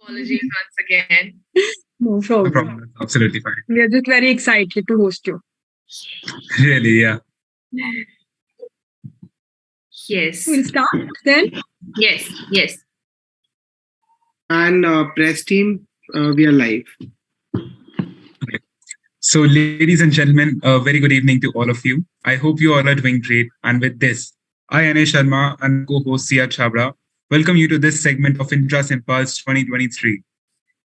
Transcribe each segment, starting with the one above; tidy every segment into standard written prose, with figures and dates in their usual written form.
Apologies once again. No No problem. problem. That's absolutely fine. We are just very excited to host you. Really, yeah. Yes. We'll start then. Yes. And press team, we are live. So, ladies and gentlemen, a very good evening to all of you. I hope you all are doing great. And with this, I, Anish Sharma, and co-host Sia Chabra, welcome you to this segment of IntraSympulse 2023.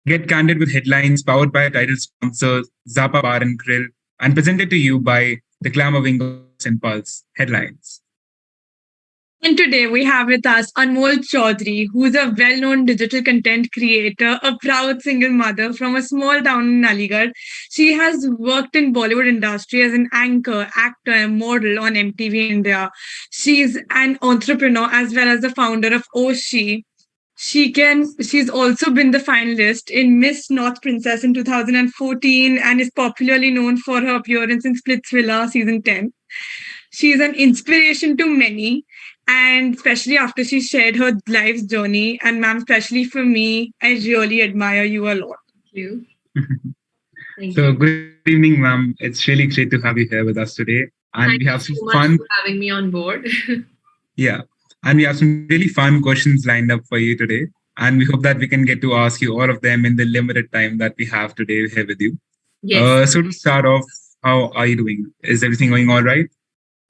Get candid with headlines powered by title sponsors Zappa Bar and Grill, and presented to you by the glamour wing of Sympulse Headlines. And today we have with us Anmol Chaudhary, who's a well-known digital content creator, a proud single mother from a small town in Aligarh. She has worked in Bollywood industry as an anchor, actor, and model on MTV India. She's an entrepreneur as well as the founder of Oshi. She's also been the finalist in Miss North Princess in 2014 and is popularly known for her appearance in Splitsvilla season 10. She is an inspiration to many, and especially after she shared her life's journey. And ma'am, especially for me, I really admire you a lot. Thank you. Thank So, you. good evening, ma'am. It's really great to have you here with us today. And we Thank have you some so much fun, for having me on board. yeah, and we have some really fun questions lined up for you today. And we hope that we can get to ask you all of them in the limited time that we have today here with you. Yes. So, to start off, how are you doing? Is everything going all right?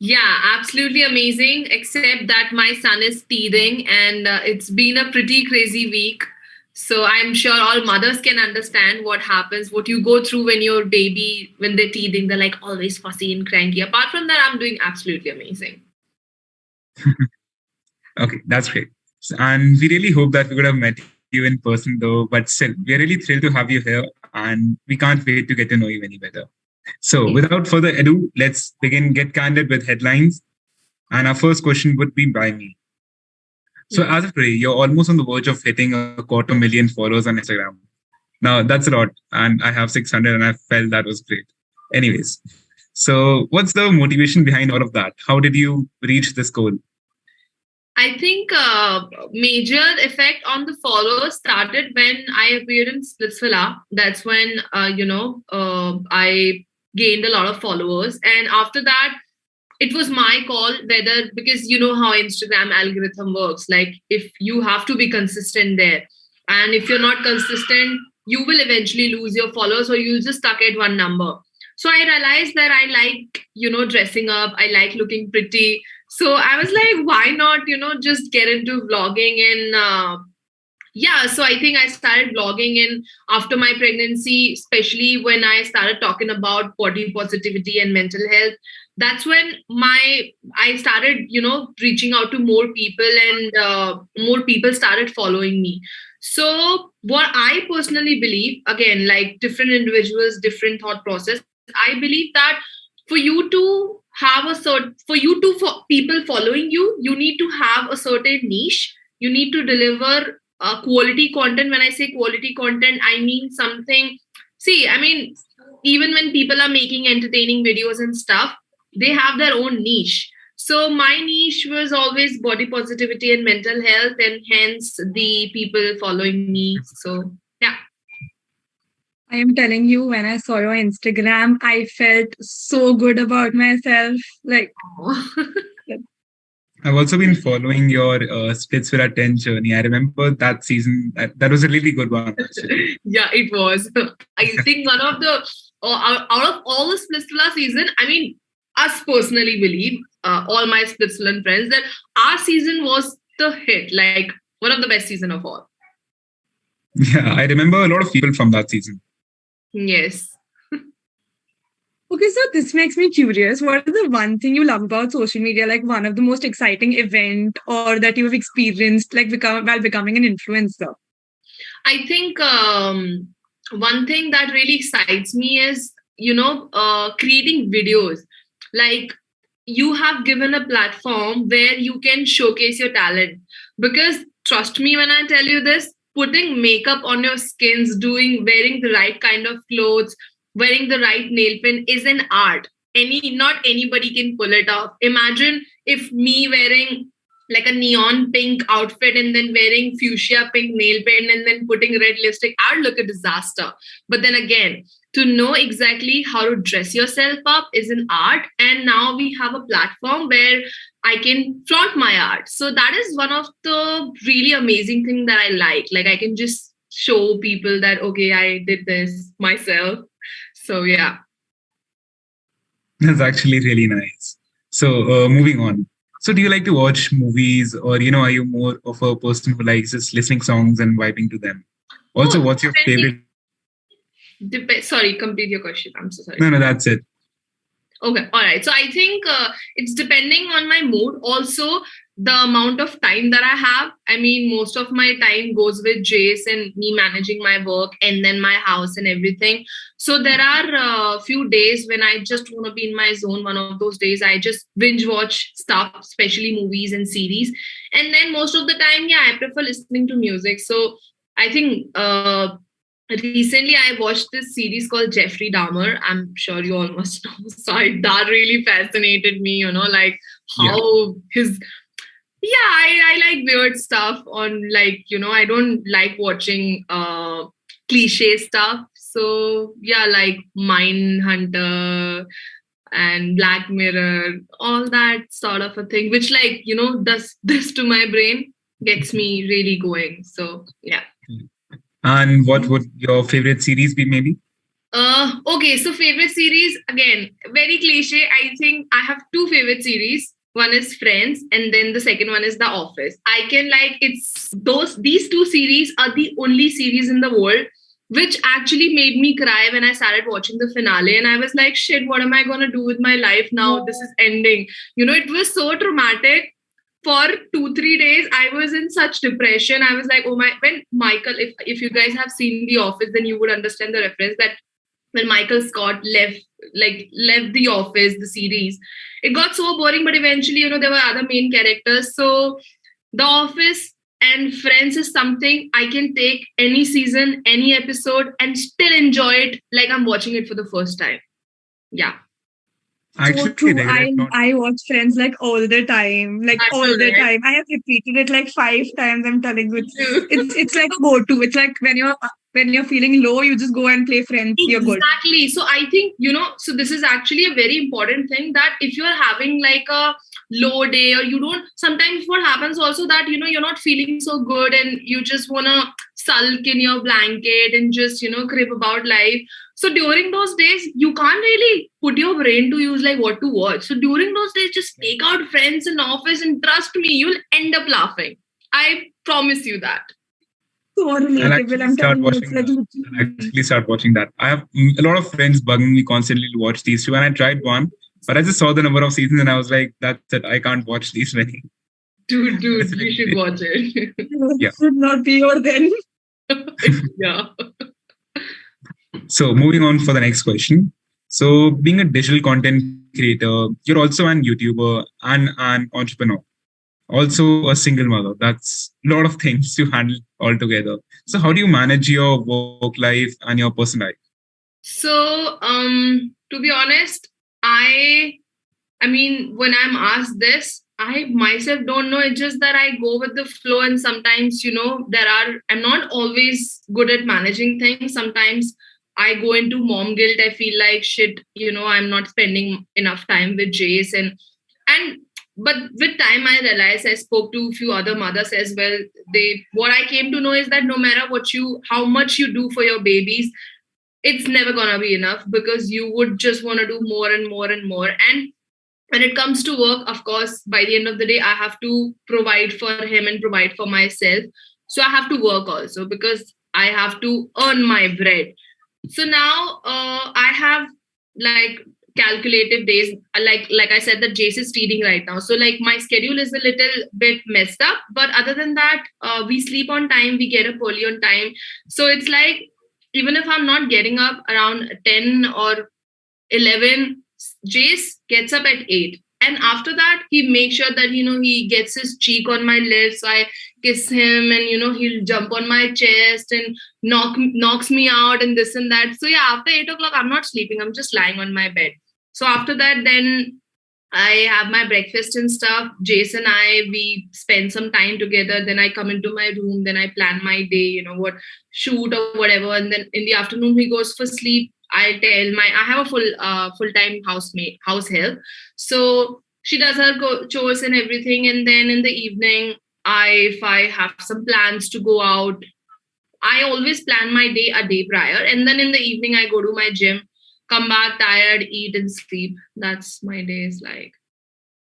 Yeah, absolutely amazing. Except that my son is teething, and it's been a pretty crazy week. So I'm sure all mothers can understand what happens, what you go through when your baby, when they're teething, they're like always fussy and cranky. Apart from that, I'm doing absolutely amazing. Okay, that's great. And we really hope that we could have met you in person, though. But still, we are really thrilled to have you here, and we can't wait to get to know you any better. So, without further ado, let's begin. Get candid with headlines. And our first question would be by me. So, as of today, you're almost on the verge of hitting a 250,000 followers on Instagram. Now, that's a lot. And I have 600, and I felt that was great. Anyways, so what's the motivation behind all of that? How did you reach this goal? I think major effect on the followers started when I appeared in Splitsvilla. That's when I gained a lot of followers, and after that, it was my call whether, because you know how Instagram algorithm works. Like if you have to be consistent there, and if you're not consistent, you will eventually lose your followers, or you'll just stuck at one number. So I realized that I like dressing up. I like looking pretty. So I was like, why not, just get into vlogging and yeah, so I think I started vlogging in after my pregnancy, especially when I started talking about body positivity and mental health. That's when I started, reaching out to more people, and more people started following me. So what I personally believe, again, like different individuals, different thought process, I believe that for you to have a certain, for people following you, you need to have a certain niche. You need to deliver quality content. When I say quality content, I mean something. See, I mean, even when people are making entertaining videos and stuff, they have their own niche. So my niche was always body positivity and mental health, and hence the people following me. So yeah. I am telling you, when I saw your Instagram, I felt so good about myself. Like, I've also been following your Splitsvilla 10 journey. I remember that season. That was a really good one, actually. Yeah, it was. I think one of the, out of all the Splitsvilla season, I mean, us personally believe, all my Splitsvilla friends, that our season was the hit, like one of the best season of all. Yeah, I remember a lot of people from that season. Yes. okay, so this makes me curious. What is the one thing you love about social media? Like one of the most exciting event or that you have experienced, like while becoming an influencer? I think one thing that really excites me is, creating videos. Like you have given a platform where you can showcase your talent. Because trust me when I tell you this, putting makeup on your skins, wearing the right kind of clothes, wearing the right nail pin is an art. Not anybody can pull it off. Imagine if me wearing like a neon pink outfit and then wearing fuchsia pink nail paint and then putting red lipstick, I would look a disaster. But then again, to know exactly how to dress yourself up is an art. And now we have a platform where I can flaunt my art. So that is one of the really amazing thing that I like. Like I can just show people that, okay, I did this myself. So yeah. That's actually really nice. So moving on. So do you like to watch movies, or are you more of a person who likes just listening songs and vibing to them? Also, Oh, what's your favorite? sorry, complete your question. I'm so sorry. No, that's it. Okay, all right. So I think it's depending on my mood. Also, the amount of time that I have. I mean, most of my time goes with Jace and me managing my work and then my house and everything. So there are a few days when I just want to be in my zone. One of those days, I just binge watch stuff, especially movies and series. And then most of the time, yeah, I prefer listening to music. So I think recently I watched this series called Jeffrey Dahmer. I'm sure you all must know. So that really fascinated me, like how his I like weird stuff on, like, I don't like watching cliche stuff. So yeah, like Mindhunter and Black Mirror, all that sort of a thing, which, like, does this to my brain, gets me really going. So yeah. And what would your favorite series be, maybe? Okay, so favorite series, again, very cliche. I think I have two favorite series. One is Friends, and then the second one is The Office. I can, like, these two series are the only series in the world which actually made me cry when I started watching the finale. And I was like, shit, what am I going to do with my life now? This is ending. It was so traumatic. For 2-3 days, I was in such depression. I was like, oh my, when Michael, if you guys have seen The Office, then you would understand the reference that when Michael Scott left The Office, the series, it got so boring, but eventually, there were other main characters. So The Office and Friends is something I can take any season, any episode, and still enjoy it like I'm watching it for the first time. Yeah. So true. I watch Friends like all the time. Time. I have repeated it like 5 times. I'm telling you, it's like a go-to. It's like when you're feeling low, you just go and play Friends. You're good. Exactly. So I think, so this is actually a very important thing, that if you're having like a low day, or sometimes what happens also that, you're not feeling so good and you just want to sulk in your blanket and just, crib about life. So during those days, you can't really put your brain to use, like, what to watch. So during those days, just take out Friends and Office, and trust me, you'll end up laughing. I promise you that. So relatable. I'll actually start watching that. I have a lot of friends bugging me constantly to watch these two, and I tried one, but I just saw the number of seasons and I was like, that's it. I can't watch these many. Dude, you should watch it. Yeah. It should not be your then. Yeah. So moving on for the next question. So being a digital content creator, you're also an YouTuber and an entrepreneur. Also a single mother. That's a lot of things to handle all together. So how do you manage your work life and your personal life? So, to be honest, I mean, when I'm asked this, I myself don't know. It's just that I go with the flow, and sometimes, I'm not always good at managing things. Sometimes I go into mom guilt. I feel like shit, I'm not spending enough time with Jace, but with time I realized, I spoke to a few other mothers as well. What I came to know is that no matter how much you do for your babies, it's never gonna be enough, because you would just want to do more and more and more. And when it comes to work, of course, by the end of the day, I have to provide for him and provide for myself. So I have to work also, because I have to earn my bread. So now I have, like, calculated days. Like I said, that Jace is feeding right now. So, like, my schedule is a little bit messed up. But other than that, we sleep on time, we get up early on time. So it's like, even if I'm not getting up around 10 or 11, Jace gets up at 8. And after that, he makes sure that, he gets his cheek on my lips. So I kiss him, and, he'll jump on my chest and knocks me out and this and that. So yeah, after 8 o'clock, I'm not sleeping. I'm just lying on my bed. So after that, then I have my breakfast and stuff. Jason and we spend some time together. Then I come into my room. Then I plan my day, what shoot or whatever. And then in the afternoon, he goes for sleep. I have a full-time house help. So she does her chores and everything. And then in the evening, if I have some plans to go out, I always plan my day a day prior. And then in the evening, I go to my gym, come back tired, eat and sleep. That's my days like.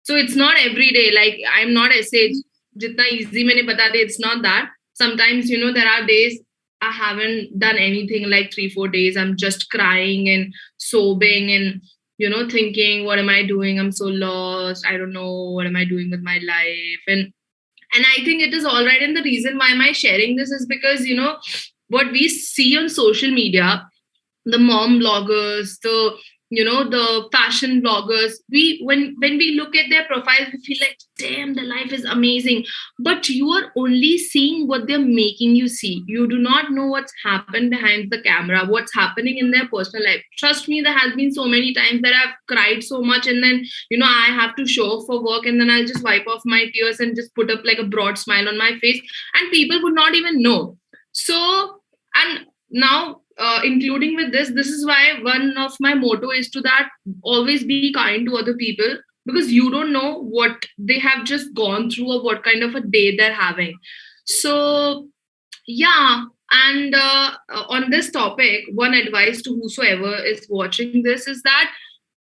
So it's not every day. Like I'm not essay. Jitna easy maine bata de, it's not that. Sometimes, there are days I haven't done anything like 3-4 days. I'm just crying and sobbing and, thinking, what am I doing? I'm so lost. I don't know. What am I doing with my life? And I think it is all right. And the reason why am I sharing this is because, what we see on social media, the mom bloggers, the fashion bloggers, when we look at their profiles, we feel like, damn, the life is amazing. But you are only seeing what they're making you see. You do not know what's happened behind the camera, what's happening in their personal life. Trust me, there has been so many times that I've cried so much, and then, I have to show up for work, and then I'll just wipe off my tears and just put up like a broad smile on my face, and people would not even know. So, and now, including with this is why one of my motto is to that always be kind to other people, because you don't know what they have just gone through or what kind of a day they're having. So yeah, and on this topic, one advice to whosoever is watching this is that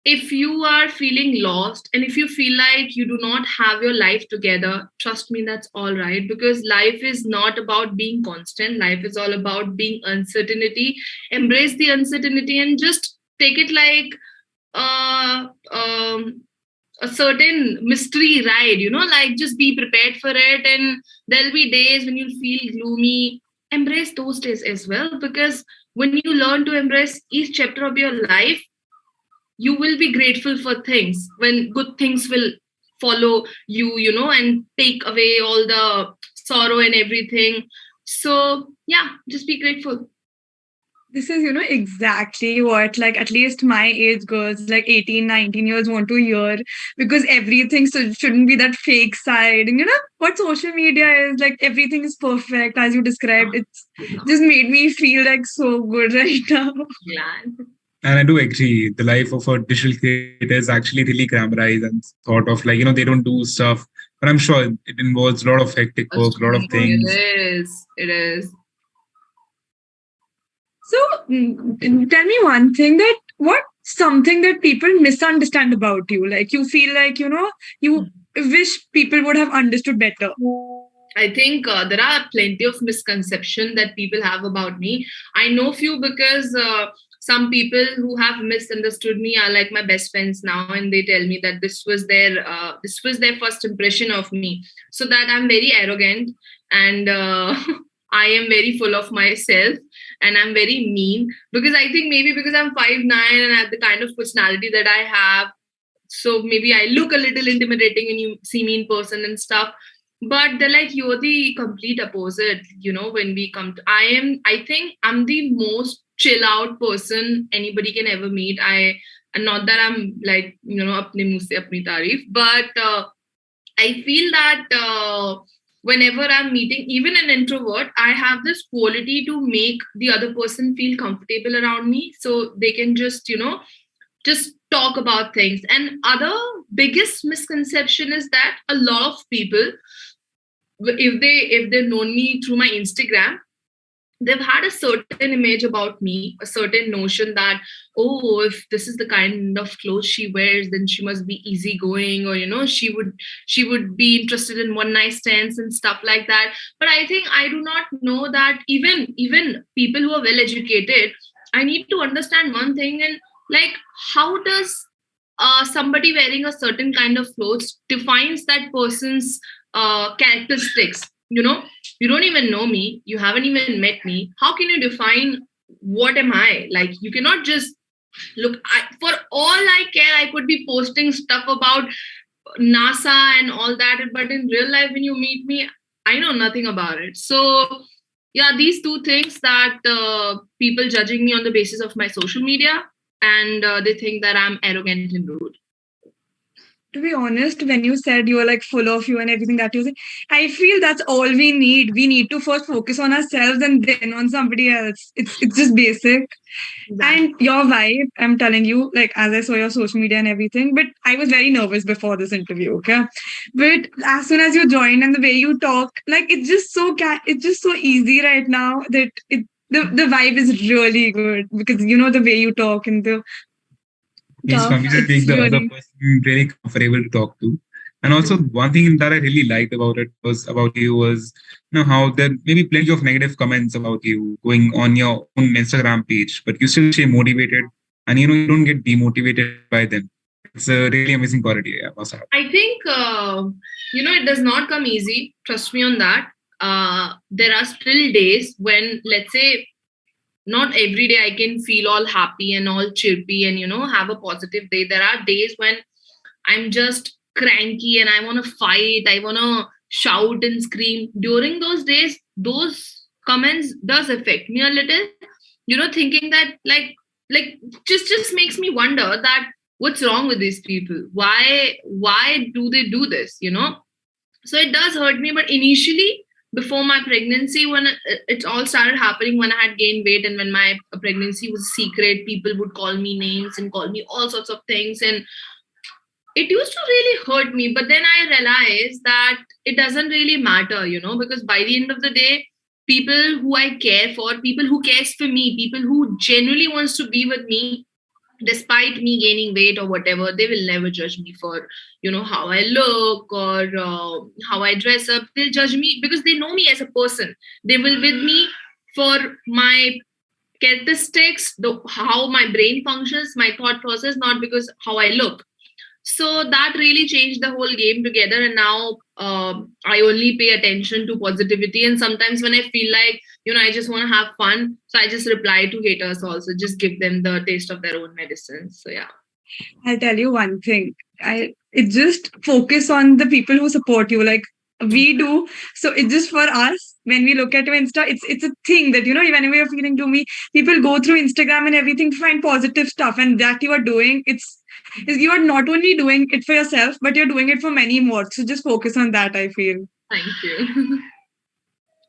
if you are feeling lost and if you feel like you do not have your life together, trust me, that's all right. Because life is not about being constant. Life is all about being uncertainty. Embrace the uncertainty and just take it like a certain mystery ride, like just be prepared for it. And there'll be days when you feel gloomy. Embrace those days as well, because when you learn to embrace each chapter of your life, you will be grateful for things when good things will follow you, and take away all the sorrow and everything. So yeah, just be grateful. This is, exactly what, like, at least my age girls, like 18, 19 years, want to hear, because everything shouldn't be that fake side. And what social media is, like, everything is perfect, as you described. It's just made me feel like so good right now. Glad. And I do agree, the life of a digital creator is actually really glamorized and thought of like, they don't do stuff. But I'm sure it involves a lot of hectic work, a lot of things. It is. So tell me one thing, that what's something that people misunderstand about you? Like you feel like, you wish people would have understood better. I think there are plenty of misconceptions that people have about me. I know few because some people who have misunderstood me are like my best friends now, and they tell me that this was their first impression of me. So that I'm very arrogant and I am very full of myself and I'm very mean, because I think maybe because I'm 5'9" and I have the kind of personality that I have. So maybe I look a little intimidating when you see me in person and stuff. But they're like, you're the complete opposite, when we come to, I think I'm the most chill out person anybody can ever meet. And not that I'm like, apne muh se apni tareef, but I feel that whenever I'm meeting, even an introvert, I have this quality to make the other person feel comfortable around me. So they can just, just talk about things. And other biggest misconception is that a lot of people, if they've known me through my Instagram, they've had a certain image about me, a certain notion that, oh, if this is the kind of clothes she wears, then she must be easygoing, or she would be interested in one night stands and stuff like that. But I think I do not know that even people who are well educated, I need to understand one thing, and like, how does somebody wearing a certain kind of clothes defines that person's characteristics? You don't even know me, you haven't even met me. How can you define what am I? Like, you cannot just look. For all I care, I could be posting stuff about NASA and all that, but in real life, when you meet me, I know nothing about it. So yeah, these two things, that people judging me on the basis of my social media, and they think that I'm arrogant and rude. to be honest, when you said you were like full of you and everything that you say, I feel that's all we need. We need to first focus on ourselves and then on somebody else. It's just basic. And your vibe, I'm telling you, like as I saw your social media and everything, but I was very nervous before this interview, okay? But as soon as you joined and the way you talk, like it's just so easy right now that the vibe is really good because you know the way you talk and the He's stuff. from to make It's the other really person really comfortable to talk to. And also one thing that I really liked about it was about you was how there may be plenty of negative comments about you going on your own Instagram page, but you still stay motivated and you don't get demotivated by them. It's a really amazing quality. I must have. I think, it does not come easy. Trust me on that. There are still days when, let's say, not every day I can feel all happy and all chirpy and, have a positive day. There are days when I'm just cranky and I want to fight. I want to shout and scream. During those days, those comments does affect me a little, thinking that like just makes me wonder that what's wrong with these people? Why do they do this? So it does hurt me. But initially, before my pregnancy, when it all started happening, when I had gained weight and when my pregnancy was secret, people would call me names and call me all sorts of things. And it used to really hurt me. But then I realized that it doesn't really matter, because by the end of the day, people who I care for, people who cares for me, people who genuinely wants to be with me, despite me gaining weight or whatever, they will never judge me for, how I look or how I dress up. They'll judge me because they know me as a person. They will with me for my characteristics, how my brain functions, my thought process, not because how I look. So that really changed the whole game together. And now I only pay attention to positivity. And sometimes when I feel like, I just want to have fun, so I just reply to haters also, just give them the taste of their own medicine. So yeah. I'll tell you one thing. It just focus on the people who support you. Like we do. So it's just for us. When we look at your Insta, it's a thing that, whenever you're feeling gloomy, people go through Instagram and everything to find positive stuff. And that you are doing, you are not only doing it for yourself, but you're doing it for many more. So just focus on that, I feel. Thank you.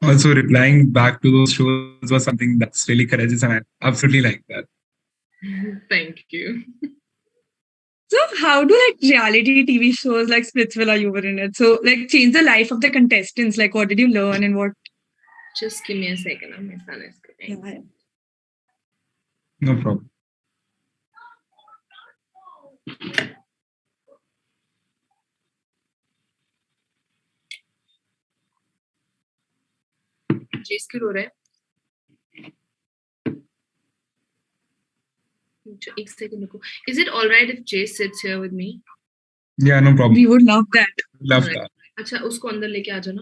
Also, replying back to those shows was something that's really courageous, and I absolutely like that. Thank you. So how do reality TV shows like Splitsvilla, you were in it, so change the life of the contestants? Like what did you learn and what? Just give me a second. My son is crying. Yeah. No problem. Jace क्यों रो रहा है? एक second रुको. Is it all right if Jace sits here with me? Yeah, no problem. We would love that. Love that. अच्छा उसको अंदर लेके आ जाना.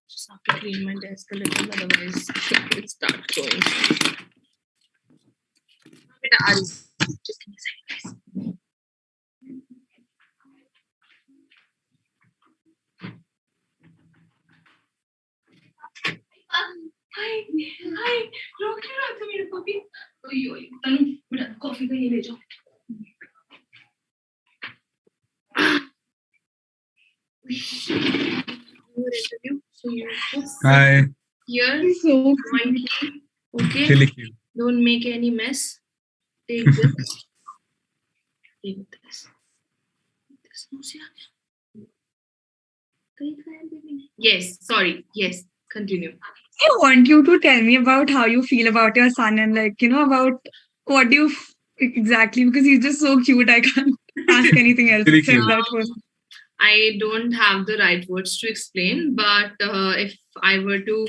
Just have to clean my desk a little, otherwise it starts going. Beta, just give me a second, guys. हाय रोक क्यों रहा था मेरे पपी? ओयो तनु बेटा कॉफी का ये ले जाओ. Interview. So you Hi. here. So Okay. Really cute. Don't make any mess. Take this. Take this. Yes. Sorry. Yes. Continue. I want you to tell me about how you feel about your son and about what do you exactly, because he's just so cute. I can't ask anything else Really except cute. that one. I don't have the right words to explain, but if I were to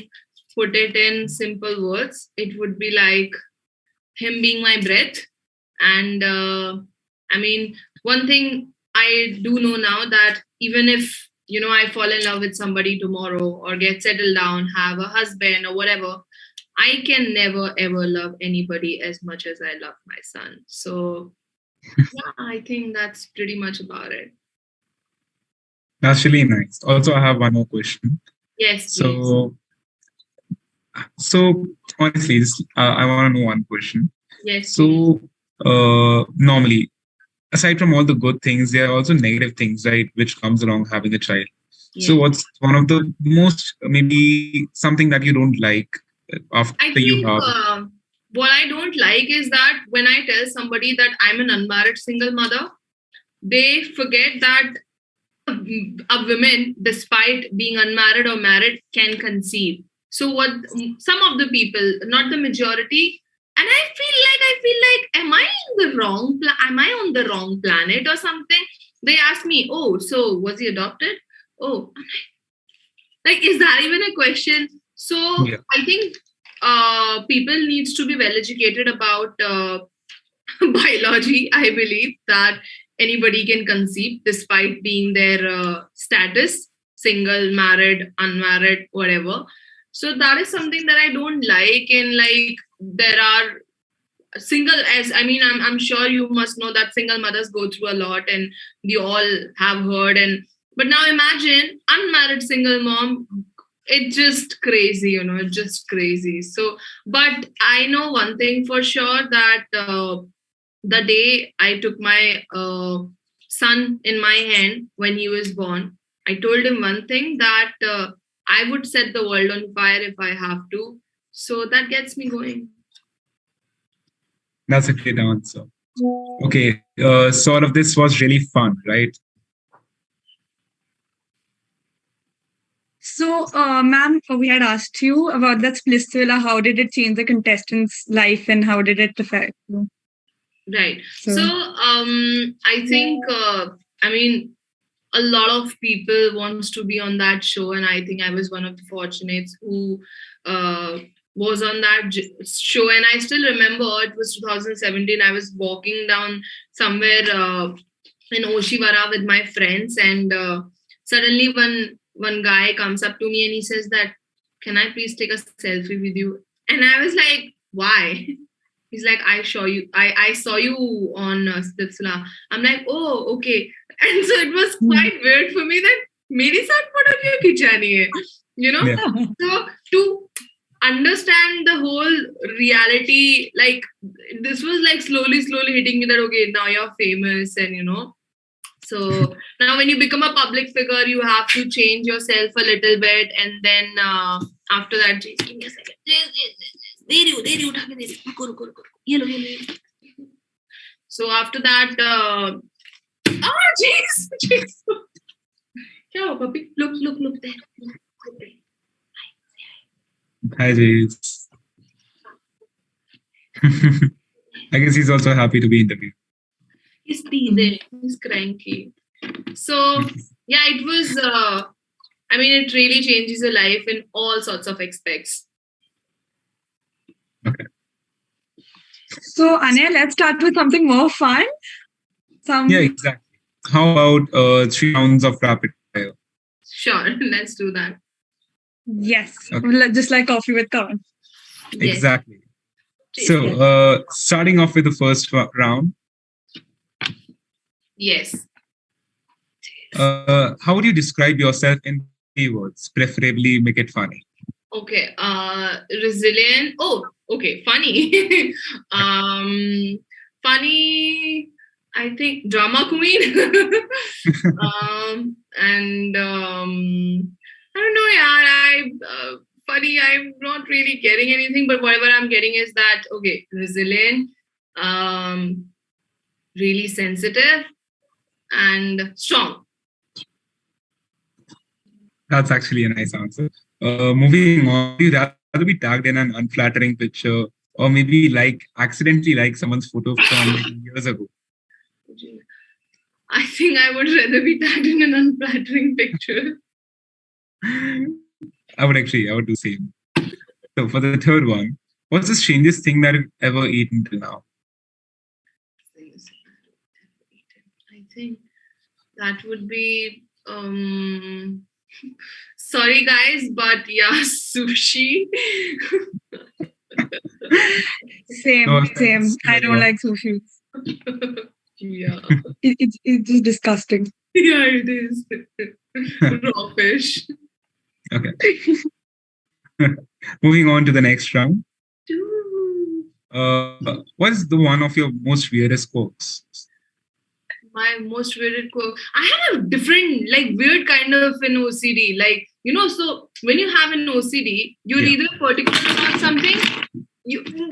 put it in simple words, it would be like him being my breath. And one thing I do know now, that even if I fall in love with somebody tomorrow or get settled down, have a husband or whatever, I can never ever love anybody as much as I love my son. So yeah, I think that's pretty much about it. That's really nice. Also, I have one more question. Yes, please. So honestly, I want to know one question. Yes. So normally, aside from all the good things, there are also negative things, right, which comes along having a child. So Yeah. what's one of the most, maybe something that you don't like after I you think have? what I don't like is that when I tell somebody that I'm an unmarried single mother, they forget that a woman, despite being unmarried or married, can conceive. So what some of the people, not the majority, and I feel like, am I in the wrong? Am I on the wrong planet or something? They ask me, oh, so was he adopted? Oh, like is that even a question? So Yeah. I think people needs to be well educated about biology. I believe that anybody can conceive despite being their status, single, married, unmarried, whatever. So that is something that I don't like. And like there are single, as I mean, I'm sure you must know that single mothers go through a lot, and we all have heard. And but now imagine unmarried single mom. It's just crazy, it's just crazy. So but I know one thing for sure, that the day I took my son in my hand when he was born, I told him one thing, that I would set the world on fire if I have to. So that gets me going. That's a great answer. Okay, sort of this was really fun, right? So, ma'am, we had asked you about that Splitsvilla. How did it change the contestants' life and how did it affect you? Right. So- So I think, I mean, a lot of people wants to be on that show, and I think I was one of the fortunates who was on that show. And I still remember it was 2017. I was walking down somewhere in Oshiwara with my friends, and suddenly one guy comes up to me and he says that, "Can I please take a selfie with you?" And I was like, "Why?" He's like, I saw you on Splitsvilla. I'm like, oh, okay. And so it was quite weird for me that मेरे साथ photo क्यों खिंचा नहीं है? Yeah. So to understand the whole reality, like this was like slowly hitting me that, okay, now you're famous, and so now when you become a public figure, you have to change yourself a little bit, and then after that, just give me a second. दे रही हूँ, उठा के दे रही हूँ, रुको, ये लो. So after that, jeez. क्या हो puppy? Look there. Hi, Jace. I guess he's also happy to be interviewed. He's teething. He's cranky. So yeah, it was. I mean, it really changes your life in all sorts of aspects. Okay. So, Anya, let's start with something more fun. Yeah, exactly. How about 3 rounds of rapid fire? Sure, let's do that. Yes, Okay. just like coffee with Karan. Yes. Exactly. So, starting off with the first round. Yes. How would you describe yourself in 3 words? Preferably make it funny. Okay. Resilient. Oh, okay. Funny. Funny. I think drama queen. And I don't know, yeah. Funny. I'm not really getting anything, but whatever I'm getting is that, okay, resilient, really sensitive, and strong. That's actually a nice answer. Moving on, would you rather be tagged in an unflattering picture or maybe accidentally like someone's photo from years ago? I think I would rather be tagged in an unflattering picture. I would do the same. So for the third one, what's the strangest thing that you've ever eaten till now? I think that would be sorry guys, but yeah, sushi. Same. I don't like sushi. Yeah. It's just disgusting. Yeah, it is. Raw fish. Okay. Moving on to the next round. What's the one of your most weirdest quirks? My most weird quirk. I have a different, like, weird kind of an OCD. Like, so when you have an OCD, you're Yeah. either particular about something.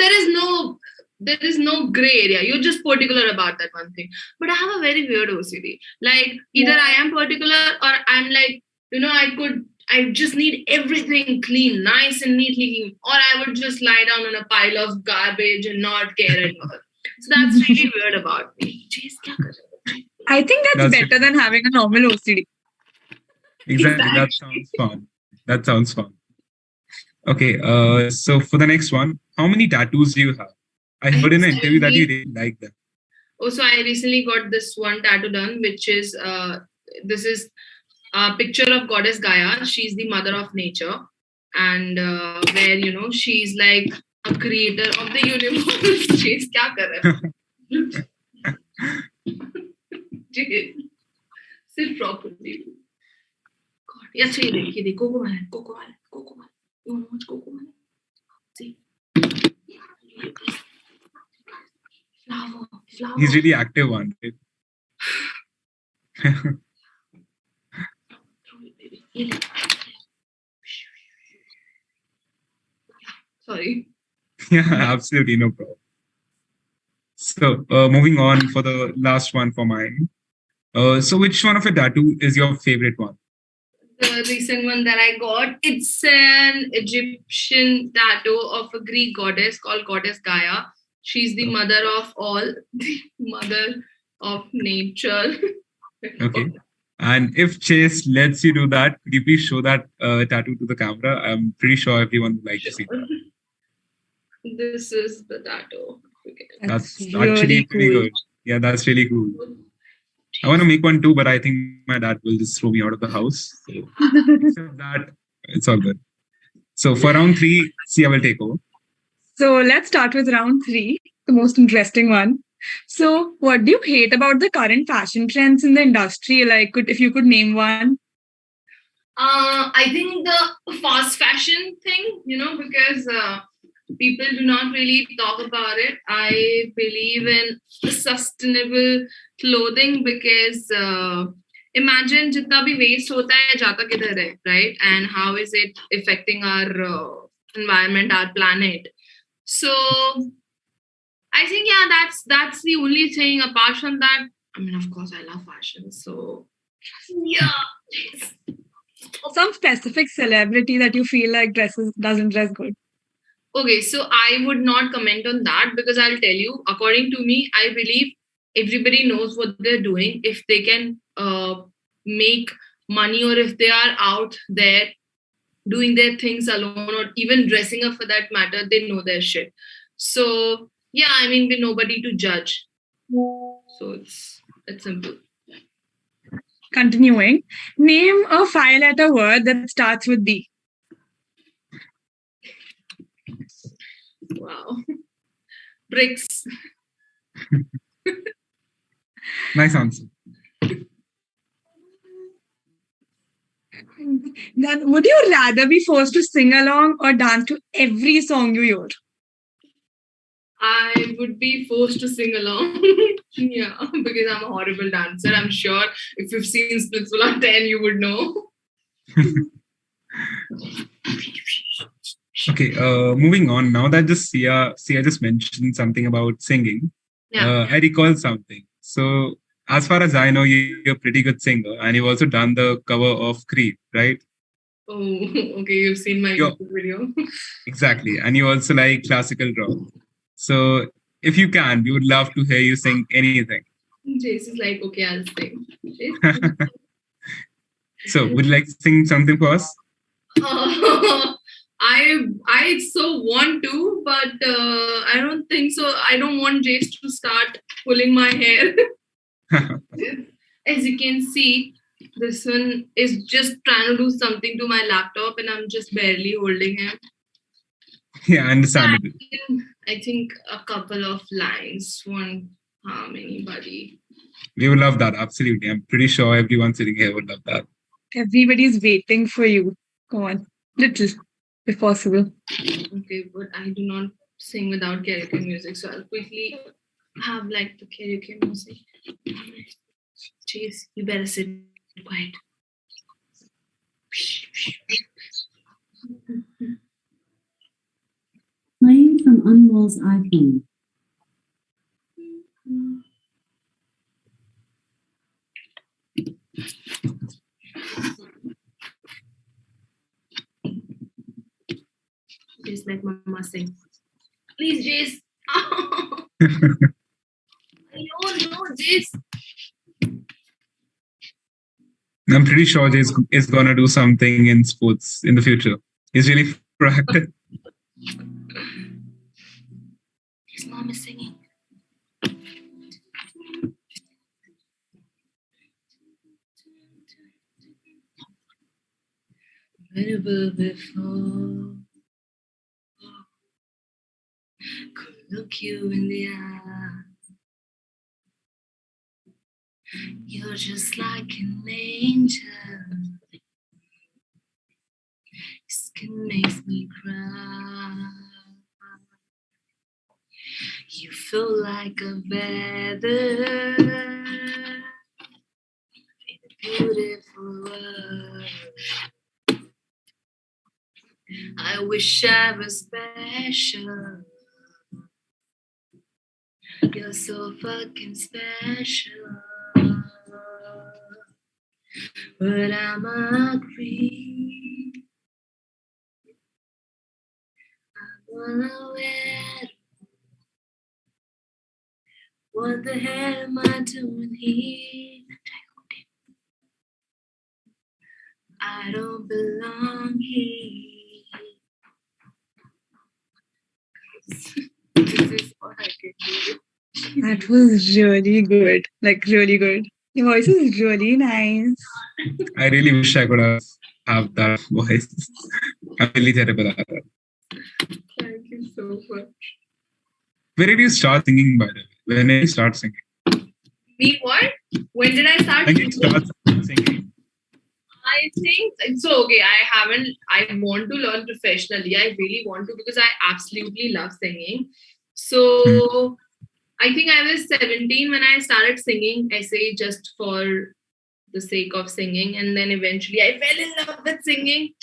There is no gray area. You're just particular about that one thing. But I have a very weird OCD. Like, either I am particular or I'm like, I just need everything clean, nice and neatly clean, or I would just lie down on a pile of garbage and not care at all. So that's really weird about me. Jeez, kya kar rahe ho? I think that's better than having a normal OCD. Exactly. That sounds fun. That sounds fun. Okay. So for the next one, how many tattoos do you have? I heard in an interview that you really like them. Also, I recently got this one tattoo done, which is this is a picture of goddess Gaia. She's the mother of nature, and where she's like a creator of the universe. She's kya kar raha hai? Sit properly. God, yes, ये देखो Coco Malin. You want to watch Coco Malin? See. Flower. He's really active one. Right? Sorry. Yeah, absolutely no problem. So moving on for the last one for mine. So which one of your tattoo is your favorite one? The recent one that I got, it's an Egyptian tattoo of a Greek goddess called Goddess Gaia. She's the mother of all, the mother of nature. Okay. And if Chase lets you do that, could you please show that tattoo to the camera? I'm pretty sure everyone would like to see that. This is the tattoo. Okay. That's really actually pretty cool. good. Yeah, that's really cool. I want to make one too, but I think my dad will just throw me out of the house. So except that, it's all good. So for round 3, Sia will take over. So let's start with round 3, the most interesting one. So what do you hate about the current fashion trends in the industry? Like, if you could name one. I think the fast fashion thing, because people do not really talk about it. I believe in sustainable clothing because imagine jitna bhi waste hota hai, jata kidhar hai, right? And how is it affecting our environment, our planet? So I think, yeah, that's the only thing. Apart from that, I mean, of course, I love fashion. So yeah. Some specific celebrity that you feel like doesn't dress good. Okay, so I would not comment on that because I'll tell you, according to me, I believe everybody knows what they're doing. If they can make money or if they are out there doing their things alone or even dressing up for that matter, they know their shit. So, yeah, I mean, we're nobody to judge. So it's simple. Continuing, name a 5-letter word that starts with B. Wow. Bricks. Nice answer. Then, would you rather be forced to sing along or dance to every song you hear? I would be forced to sing along. Yeah, because I'm a horrible dancer. I'm sure if you've seen Splitsvilla 10, you would know. Okay, moving on. Now that just Sia just mentioned something about singing, Yeah. I recall something. So as far as I know, you're a pretty good singer, and you've also done the cover of Creed, right? Oh, okay. You've seen my Yo. YouTube video. Exactly, and you also like classical rock. So if you can, we would love to hear you sing anything. Jace is like, okay, I'll sing. Jace? So would you like to sing something for us? I so want to, but I don't think so. I don't want Jace to start pulling my hair. As you can see, this one is just trying to do something to my laptop and I'm just barely holding him. Yeah, understandable. I think a couple of lines won't harm anybody. We would love that. Absolutely. I'm pretty sure everyone sitting here would love that. Everybody's waiting for you. Come on, little, if possible. Okay, but I do not sing without karaoke music, so I'll quickly have like the karaoke music. Jeez, you better sit quiet. Playing from Anmol's iPhone. Just let Mama sing. Please, Jace. No, Jace. I'm pretty sure Jay is going to do something in sports in the future. He's really proactive. His mom is singing. Never before could look you in the eye. You're just like an angel. Skin makes me cry. You feel like a feather in a beautiful world. I wish I was special. You're so fucking special. But I'm a creep. I wanna wear. What the hell am I doing here? I don't belong here. This is what I can do. That was really good. Like, really good. Your voice is really nice. I really wish I could have that voice. I'm really terrible at it. Thank you so much. Where did you start singing, by the way? When did you start singing? Me what? When did I start When did you singing? start singing? I think so. Okay, I want to learn professionally. I really want to because I absolutely love singing. So I think I was 17 when I started singing essay just for the sake of singing, and then eventually I fell in love with singing.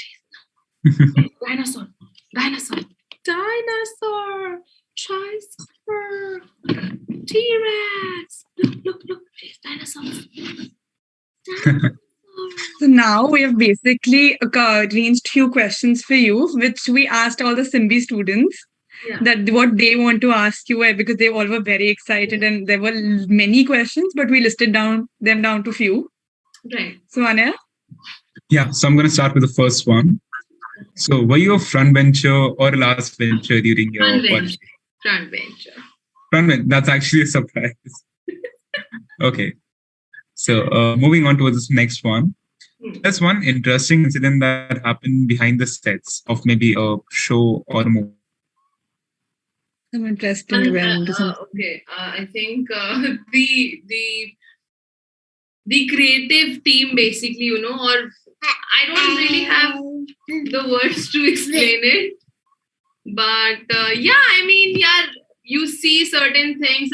Dinosaur, Triceratops, T-Rex. Look, there's dinosaurs. So now we have basically arranged few questions for you, which we asked all the Symbi students Yeah. that what they want to ask you, because they all were very excited and there were many questions, but we listed them down to few. Right. So Anaya? Yeah, so I'm going to start with the first one. So were you a front bencher or a last bencher during your Front bencher. Front bench. That's actually a surprise. Okay. So moving on to this next one. There's one interesting incident that happened behind the sets of maybe a show or a movie. Some interesting event or something. Okay. I think the creative team basically, or I don't really have the words to explain it. But you see certain things,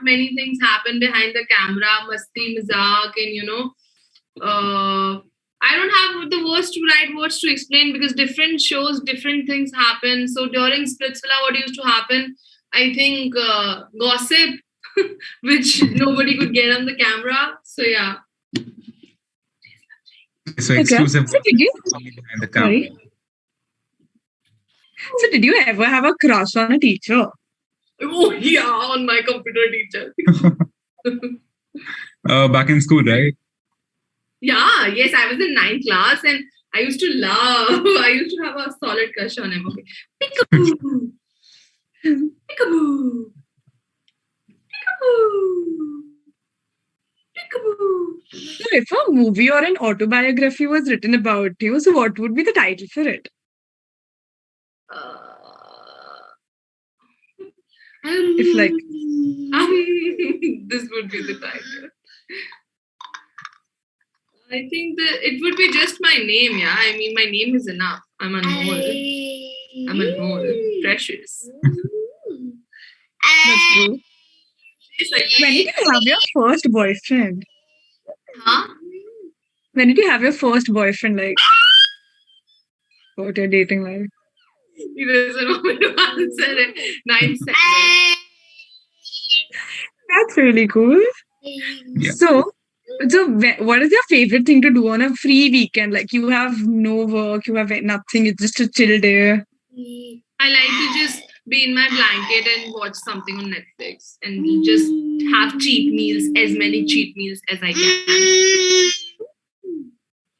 many things happen behind the camera, masti, mazak, and I don't have the right words to explain because different shows, different things happen. So during Splitsvilla, what used to happen, I think gossip, which nobody could get on the camera. So yeah. So exclusive So did you? behind the camera. Sorry. So did you ever have a crush on a teacher? Oh yeah, on my computer teacher. Back in school, right? Yeah, yes, I was in 9th class and I used to have a solid crush on him. Okay. Peekaboo. Peekaboo. Peekaboo. Peekaboo. So if a movie or an autobiography was written about you, so what would be the title for it? If like this would be the title. I think it would be just my name, yeah. I mean, my name is enough. I'm Anmol. Precious. That's true. When did you have your first boyfriend? Huh? When did you have your first boyfriend? Like, what your dating life? He doesn't want me to answer it. 9 seconds. That's really cool. Yeah. So, what is your favorite thing to do on a free weekend? Like, you have no work, you have nothing, it's just a chill day. I like to just be in my blanket and watch something on Netflix and just have cheat meals, as many cheat meals as I can.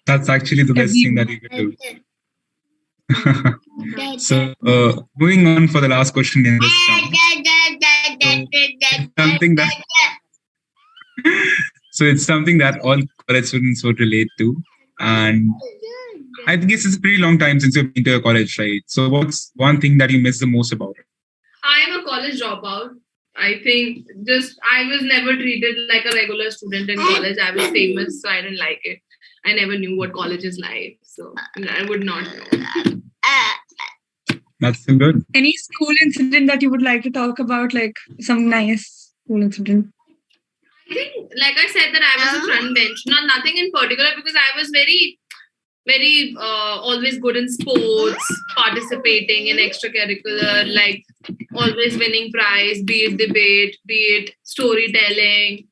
That's actually the best thing that you could do. So, moving on for the last question in this round. So it's something that all college students would relate to. And I guess it's a pretty long time since you've been to your college, right? So what's one thing that you miss the most about it? I am a college dropout. I think I was never treated like a regular student in college. I was famous, so I didn't like it. I never knew what college is like, so I would not know. That's still good. Any school incident that you would like to talk about, like some nice school incident? I think, like I said, that I was a front bench. Nothing in particular, because I was very always good in sports, participating in extracurricular, like always winning prize, be it debate, be it storytelling.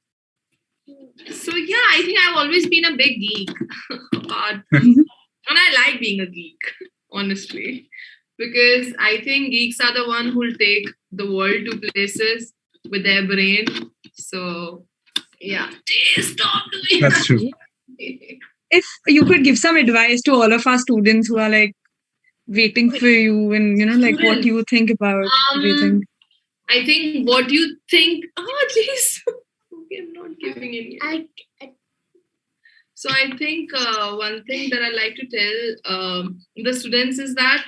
So yeah, I think I've always been a big geek. And I like being a geek, honestly, because I think geeks are the one who'll take the world to places with their brain. So yeah, stop doing That's true. If you could give some advice to all of our students who are like waiting for you, and like what do you think about everything? I think what you think. Oh, jeez. Okay, I'm not giving any. So I think one thing that I like to tell the students is that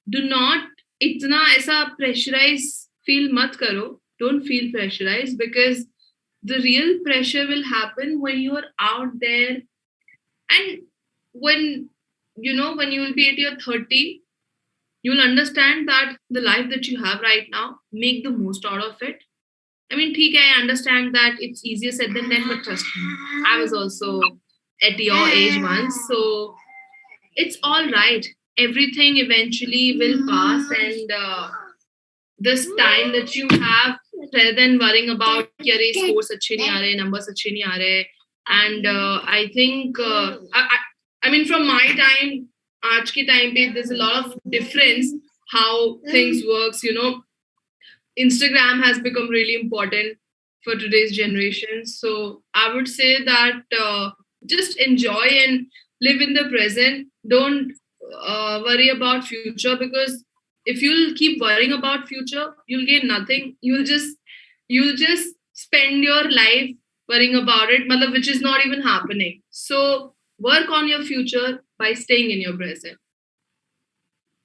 do not itna aisa pressurize feel mat karo. Don't feel pressurized, because the real pressure will happen when you are out there, and when you will be at your 30, you will understand that the life that you have right now, make the most out of it. I mean, I understand that it's easier said than done, but trust me, I was also at your age once, so it's all right. Everything eventually will pass, and this time that you have, rather than worrying about your scores अच्छे नहीं आ रहे, numbers अच्छे नहीं आ रहे, and I think I mean from my time, आज के time पे there's a lot of difference how things works. Instagram has become really important for today's generation. So I would say that just enjoy and live in the present. Don't worry about future, because if you'll keep worrying about future, you'll gain nothing. You'll just spend your life worrying about it, which is not even happening. So work on your future by staying in your present.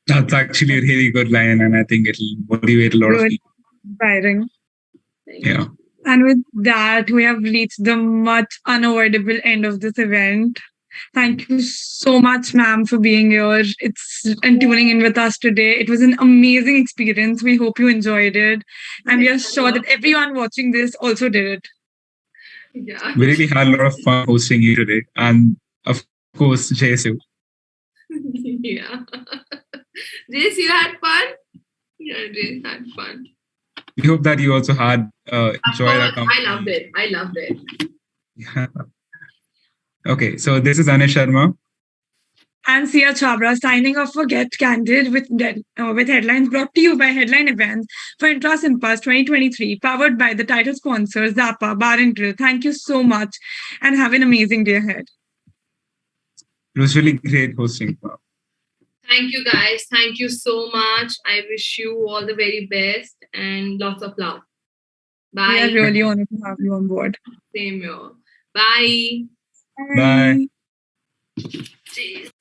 That's actually a really good line, and I think it'll motivate a lot of people. Inspiring. Yeah. And with that, we have reached the much unavoidable end of this event. Thank you so much, ma'am, for being here and tuning in with us today. It was an amazing experience. We hope you enjoyed it. And we are sure that everyone watching this also did it. Yeah. We really had a lot of fun hosting you today. And of course, JSU. Yeah. Jace, you had fun? Yeah, Jace had fun. We hope that you also had enjoyed our company. I loved it. Yeah. Okay, so this is Anish Sharma. And Sia Chabra signing off for Get Candid with headlines brought to you by Headline Events for IntraSympulse 2023, powered by the title sponsors Zappa, Bar and Grill. Thank you so much and have an amazing day ahead. It was really great hosting. Thank you, guys. Thank you so much. I wish you all the very best and lots of love. Bye. We are really honored to have you on board. Same here. Bye. Bye. Jeez.